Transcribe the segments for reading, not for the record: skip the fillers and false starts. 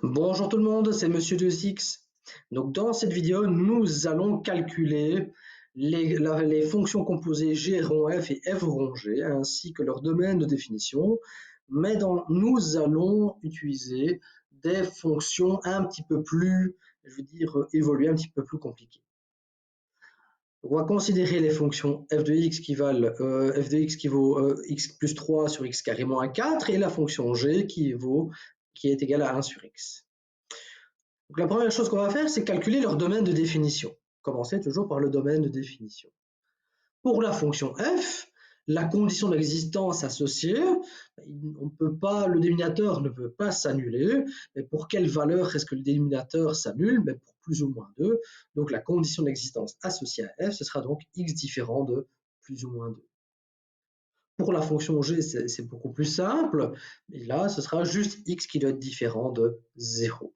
Bonjour tout le monde, c'est Monsieur 2X. Donc dans cette vidéo, nous allons calculer les fonctions composées g rond f et f rond g, ainsi que leur domaine de définition. Mais nous allons utiliser des fonctions un petit peu plus, je veux dire, évoluées, un petit peu plus compliquées. On va considérer les fonctions f de x qui valent f de x qui vaut x plus 3 sur x carré moins 4 et la fonction g qui est égale à 1 sur x. Donc la première chose qu'on va faire, c'est calculer leur domaine de définition. Commencer toujours par le domaine de définition. Pour la fonction f, la condition d'existence associée, le dénominateur ne peut pas s'annuler. Mais pour quelle valeur est-ce que le dénominateur s'annule? Pour plus ou moins 2. Donc la condition d'existence associée à f, ce sera donc x différent de plus ou moins 2. Pour la fonction g, c'est beaucoup plus simple. Et là, ce sera juste x qui doit être différent de 0.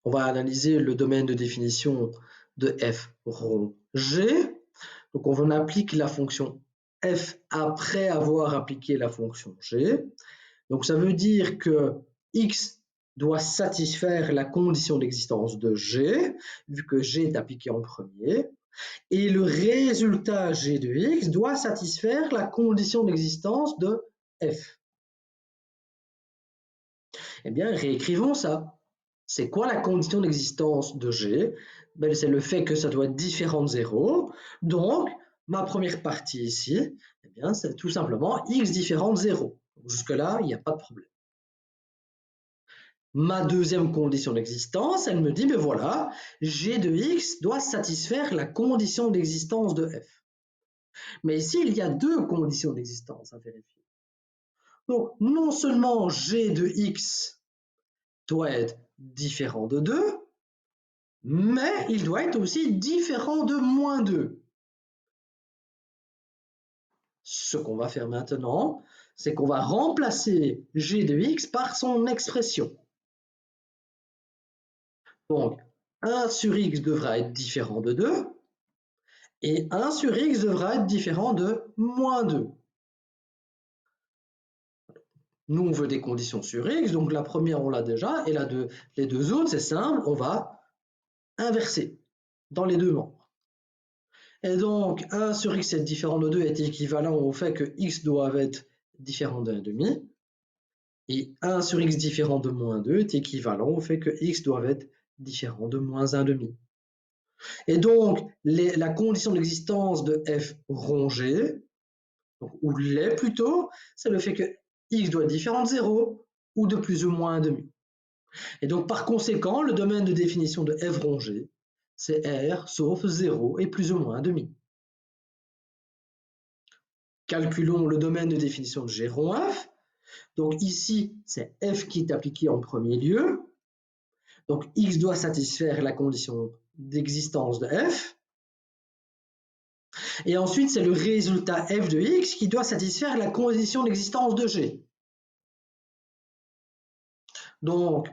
On va analyser le domaine de définition de f rond g. Donc on applique la fonction f après avoir appliqué la fonction g. Donc ça veut dire que x doit satisfaire la condition d'existence de g, vu que g est appliqué en premier. Et le résultat g de x doit satisfaire la condition d'existence de f. Eh bien, réécrivons ça. C'est quoi la condition d'existence de g? C'est le fait que ça doit être différent de 0. Donc, ma première partie ici, eh bien, c'est tout simplement x différent de 0. Jusque-là, il n'y a pas de problème. Ma deuxième condition d'existence, elle me dit, voilà, g de x doit satisfaire la condition d'existence de f. Mais ici, il y a deux conditions d'existence à vérifier. Donc, non seulement g de x doit être différent de 2, mais il doit être aussi différent de moins 2. Ce qu'on va faire maintenant, c'est qu'on va remplacer g de x par son expression. Donc, 1 sur x devra être différent de 2, et 1 sur x devra être différent de moins 2. Nous, on veut des conditions sur x, donc la première, on l'a déjà, et les deux autres, c'est simple, on va inverser dans les deux membres. Et donc, 1 sur x est différent de 2 est équivalent au fait que x doit être différent de 1,5. Et 1 sur x différent de moins 2 est équivalent au fait que x doit être différent de moins 1,5. Et donc, la condition d'existence de f rond g, ou l'est plutôt, c'est le fait que x doit être différent de 0 ou de plus ou moins 1,5. Et donc, par conséquent, le domaine de définition de f rond g, c'est R sauf 0 et plus ou moins 1,5. Calculons le domaine de définition de g rond f. Donc ici, c'est f qui est appliqué en premier lieu. Donc x doit satisfaire la condition d'existence de f. Et ensuite, c'est le résultat f de x qui doit satisfaire la condition d'existence de g. Donc,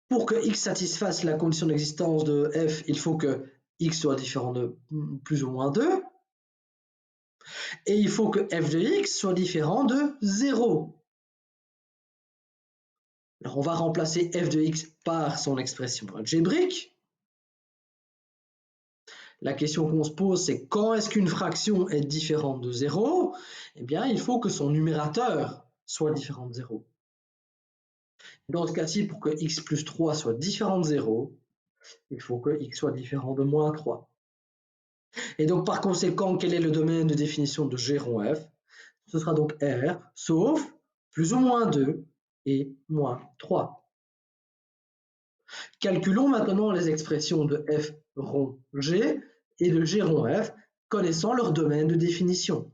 pour que x satisfasse la condition d'existence de f, il faut que x soit différent de plus ou moins 2. Et il faut que f de x soit différent de 0. Alors, on va remplacer f de x par son expression algébrique. La question qu'on se pose, c'est quand est-ce qu'une fraction est différente de 0? Eh bien, il faut que son numérateur soit différent de 0. Dans ce cas-ci, pour que x plus 3 soit différent de 0, il faut que x soit différent de moins 3. Et donc, par conséquent, quel est le domaine de définition de g rond f? Ce sera donc R, sauf plus ou moins 2 et moins 3. Calculons maintenant les expressions de f rond g et de g rond f, connaissant leur domaine de définition.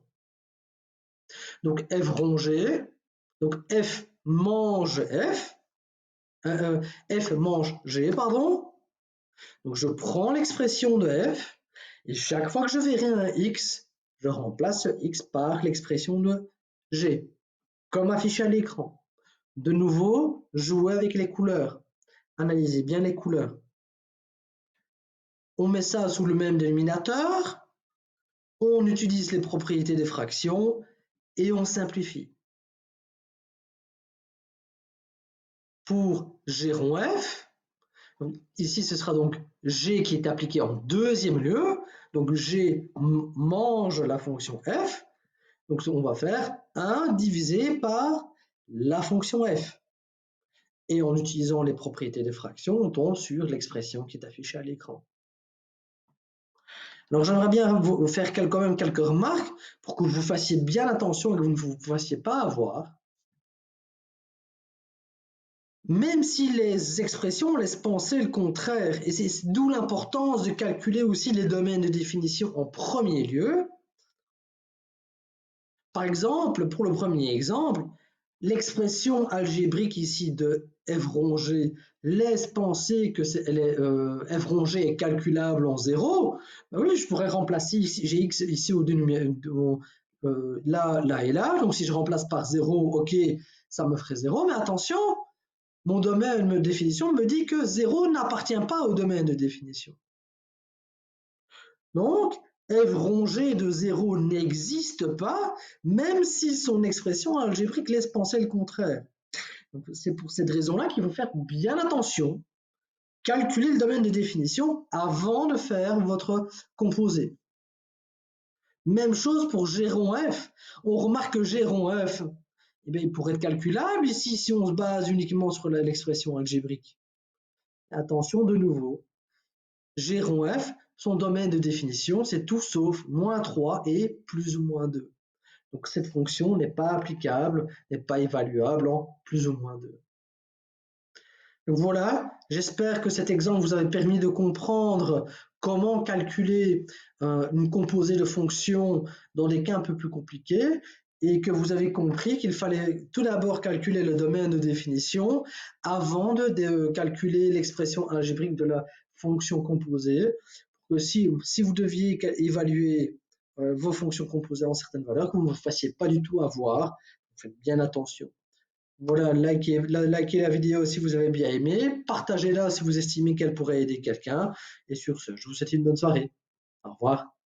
Donc f rond g, donc f mange f, f mange g, pardon. Donc je prends l'expression de f, et chaque fois que je verrai un x, je remplace ce x par l'expression de g, comme affiché à l'écran. De nouveau, jouez avec les couleurs. Analysez bien les couleurs. On met ça sous le même dénominateur, on utilise les propriétés des fractions et on simplifie. pour G rond F. Donc, ici, ce sera donc G qui est appliqué en deuxième lieu. Donc, G mange la fonction F. Donc, on va faire 1 divisé par la fonction F. Et en utilisant les propriétés des fractions, on tombe sur l'expression qui est affichée à l'écran. Alors, j'aimerais bien vous faire quand même quelques remarques pour que vous fassiez bien attention et que vous ne vous fassiez pas avoir. Même si les expressions laissent penser le contraire, et c'est d'où l'importance de calculer aussi les domaines de définition en premier lieu. Par exemple, pour le premier exemple, l'expression algébrique ici de f rongé laisse penser que f rongé est calculable en 0. Ben oui, je pourrais remplacer ici, j'ai x ici au dénominateur, là et là. Donc si je remplace par 0, ok, ça me ferait 0. Mais attention, mon domaine de définition me dit que 0 n'appartient pas au domaine de définition. Donc, f rongé de 0 n'existe pas, même si son expression algébrique laisse penser le contraire. C'est pour cette raison-là qu'il faut faire bien attention, calculer le domaine de définition avant de faire votre composé. Même chose pour G rond F. On remarque que G rond F, eh bien, il pourrait être calculable ici si on se base uniquement sur l'expression algébrique. Attention de nouveau, G rond F, son domaine de définition, c'est tout sauf moins 3 et plus ou moins 2. Donc cette fonction n'est pas applicable, n'est pas évaluable en plus ou moins 2. Donc voilà, j'espère que cet exemple vous a permis de comprendre comment calculer une composée de fonctions dans des cas un peu plus compliqués et que vous avez compris qu'il fallait tout d'abord calculer le domaine de définition avant de calculer l'expression algébrique de la fonction composée. Si vous deviez évaluer vos fonctions composées en certaines valeurs, que vous ne vous fassiez pas du tout avoir, faites bien attention. Voilà, likez la vidéo si vous avez bien aimé, partagez-la si vous estimez qu'elle pourrait aider quelqu'un. Et sur ce, je vous souhaite une bonne soirée. Au revoir.